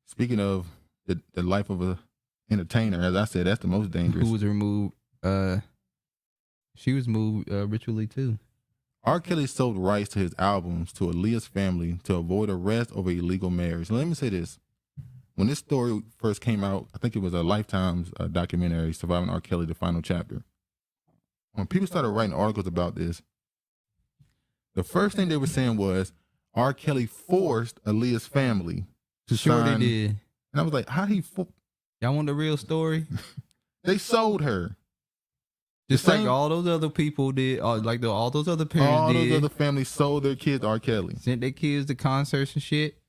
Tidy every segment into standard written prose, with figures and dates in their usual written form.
Speaking of the life of a entertainer, as I said, that's the most dangerous. Who was removed? She was moved ritually too. R. Kelly sold rights to his albums to Aaliyah's family to avoid arrest over illegal marriage. Let me say this. When this story first came out, I think it was a Lifetime's documentary, Surviving R. Kelly, the final chapter. When people started writing articles about this, the first thing they were saying was R. Kelly forced Aaliyah's family to sign. They did. And I was like, how he... Y'all want the real story? They sold her. Just like all those other people did, like all those other parents all did. Those other families sold their kids to R. Kelly. Sent their kids to concerts and shit.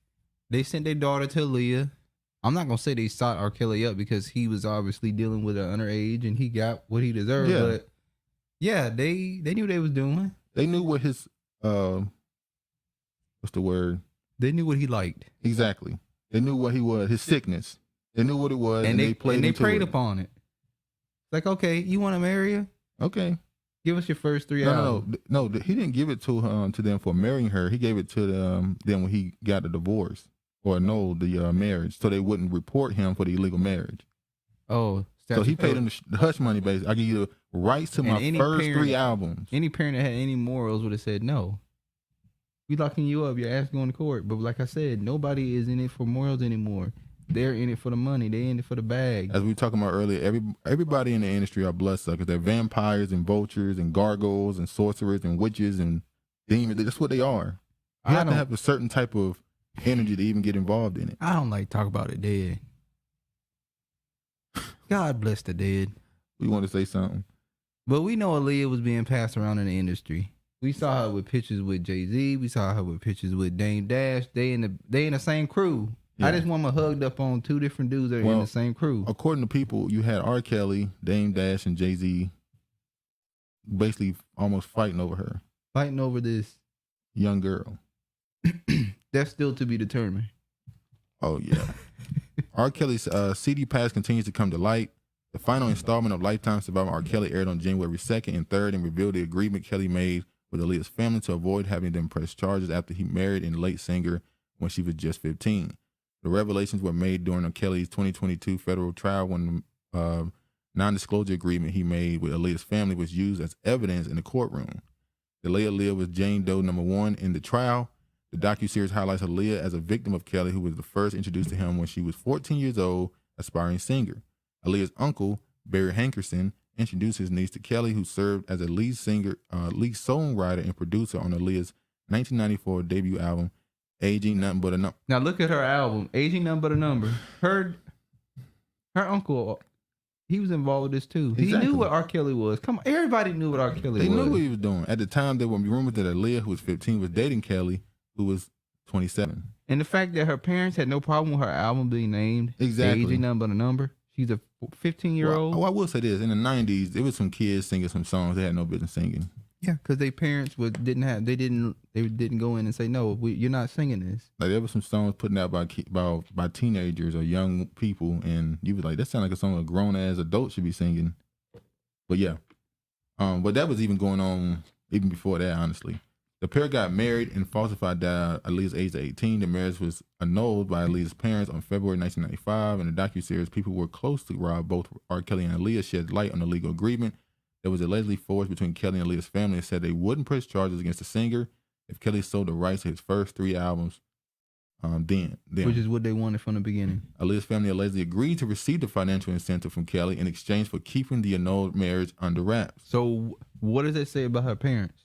They sent their daughter to Aaliyah. I'm not going to say they sought R. Kelly up because he was obviously dealing with an underage and he got what he deserved. Yeah. But yeah, they knew what they was doing. They knew what his, what's the word? They knew what he liked. Exactly. They knew what he was, his sickness. They knew what it was, and they preyed upon it. Like, okay, you want to marry her? Okay. Give us your first 3 albums. No, he didn't give it to them for marrying her. He gave it to them when he got a divorce or annulled the marriage, so they wouldn't report him for the illegal marriage. Oh, so he paid them the hush money, basically. I give you the rights to my first 3 albums. Any parent that had any morals would have said no. We locking you up. Your ass going to court. But like I said, nobody is in it for morals anymore. They're in it for the money. They're in it for the bag. As we were talking about earlier, everybody in the industry are bloodsuckers. They're vampires and vultures and gargoyles and sorcerers and witches and demons. That's what they are. You have to have a certain type of energy to even get involved in it. I don't like to talk about the dead. God bless the dead. We want to say something. But we know Aaliyah was being passed around in the industry. We saw her with pictures with Jay-Z. We saw her with pictures with Dame Dash. They in the same crew. Yeah. I just want them hugged up on 2 different dudes that are in the same crew. According to people, you had R. Kelly, Dame Dash, and Jay-Z basically almost fighting over her. Fighting over this young girl. That's still to be determined. Oh, yeah. R. Kelly's CD pass continues to come to light. The final installment of Lifetime Surviving R. Kelly aired on January 2nd and 3rd and revealed the agreement Kelly made with Aaliyah's family to avoid having them press charges after he married the late singer when she was just 15. The revelations were made during Kelly's 2022 federal trial when the non-disclosure agreement he made with Aaliyah's family was used as evidence in the courtroom. Aaliyah was Jane Doe #1 in the trial. The docuseries highlights Aaliyah as a victim of Kelly, who was the first introduced to him when she was 14 years old, aspiring singer. Aaliyah's uncle, Barry Hankerson, introduced his niece to Kelly, who served as a lead songwriter and producer on Aaliyah's 1994 debut album, Aging Nothing But a Number. Now look at her album, Aging Nothing But a Number. Her uncle, he was involved with this too. Exactly. He knew what R. Kelly was. Come on, everybody knew what R. Kelly was. They knew what he was doing. At the time, there were rumors that Aaliyah, who was 15, was dating Kelly, who was 27. And the fact that her parents had no problem with her album being named Aging Nothing But a Number. She's a 15-year-old. Well, I will say this: in the '90s, there was some kids singing some songs they had no business singing. Yeah, because their parents didn't go in and say no, you're not singing this. Like there were some songs put out by teenagers or young people, and you was like, that sounds like a song a grown ass adult should be singing. But yeah, but that was even going on even before that. Honestly, the pair got married and falsified that at least age 18. The marriage was annulled by Aaliyah's parents on February 1995. In the docuseries, people were close to Rob. Both R. Kelly and Aaliyah shed light on the legal agreement that was allegedly forged between Kelly and Aaliyah's family and said they wouldn't press charges against the singer if Kelly sold the rights to his first 3 albums. Then which is what they wanted from the beginning. Aaliyah's family allegedly agreed to receive the financial incentive from Kelly in exchange for keeping the annulled marriage under wraps. So what does that say about her parents?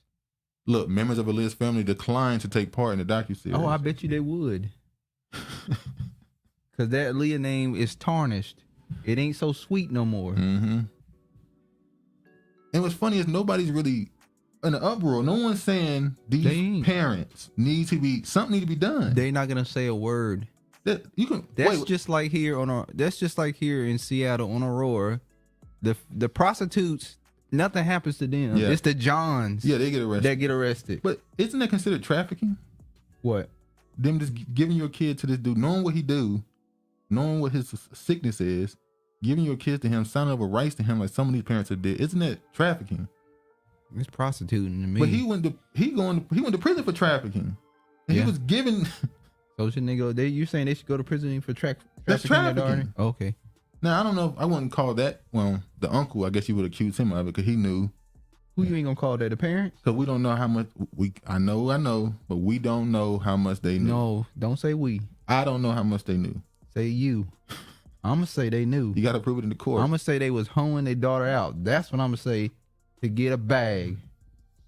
Look, members of Aaliyah's family declined to take part in the docuseries. Oh, I bet you they would. Because that Aaliyah name is tarnished. It ain't so sweet no more. Mm-hmm. And what's funny is nobody's really in an uproar. No one's saying these parents need to be done. They're not gonna say a word. That's just like here in Seattle on Aurora. The prostitutes, nothing happens to them. Yeah. It's the Johns. Yeah, they get arrested. That get arrested. But isn't that considered trafficking? What? Them just giving your kid to this dude, knowing what he do, knowing what his sickness is, giving your kids to him, signing over rights to him like some of these parents have did. Isn't that trafficking? It's prostituting to me. But he went to prison for trafficking. And he was given So should they go? You saying they should go to prison for That's trafficking their daughter? trafficking. Okay. Now I don't know. I wouldn't call that. Well, the uncle, I guess you would accuse him of it because he knew. Who you ain't gonna call that? The parents? Because we don't know how much I know, but we don't know how much they knew. No, don't say we. I don't know how much they knew. Say you. I'm gonna say they knew. You got to prove it in the court. I'm gonna say they was hoeing their daughter out. That's what I'm gonna say to get a bag.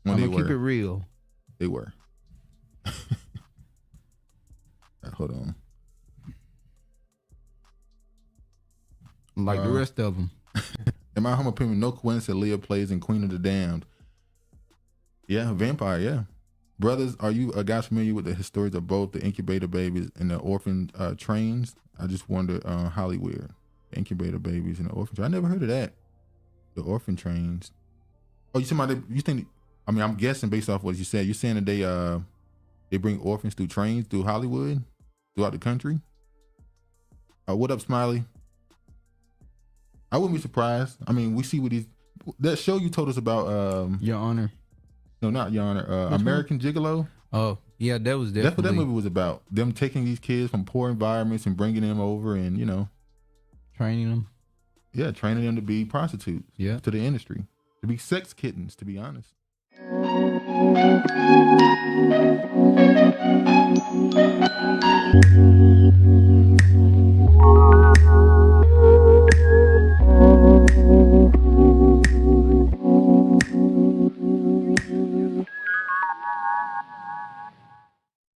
When I'm gonna keep it real. They were. Hold on. Like the rest of them. In my humble opinion, no coincidence that Aaliyah plays in Queen of the Damned. Yeah, vampire, yeah. Brothers, are you guys familiar with the stories of both the incubator babies and the orphan trains? I just wonder, Hollywood. Incubator babies and the orphan trains. I never heard of that. The orphan trains. Oh, you think, I mean, I'm guessing based off what you said, you're saying that they bring orphans through trains through Hollywood, throughout the country? What up, Smiley? I wouldn't be surprised. I mean, we see what that show you told us about. Your Honor. No, not Your Honor. American Gigolo. Oh, yeah, that was definitely. That's what that movie was about. Them taking these kids from poor environments and bringing them over and, training them. Yeah, training them to be prostitutes. Yeah. To the industry. To be sex kittens, to be honest.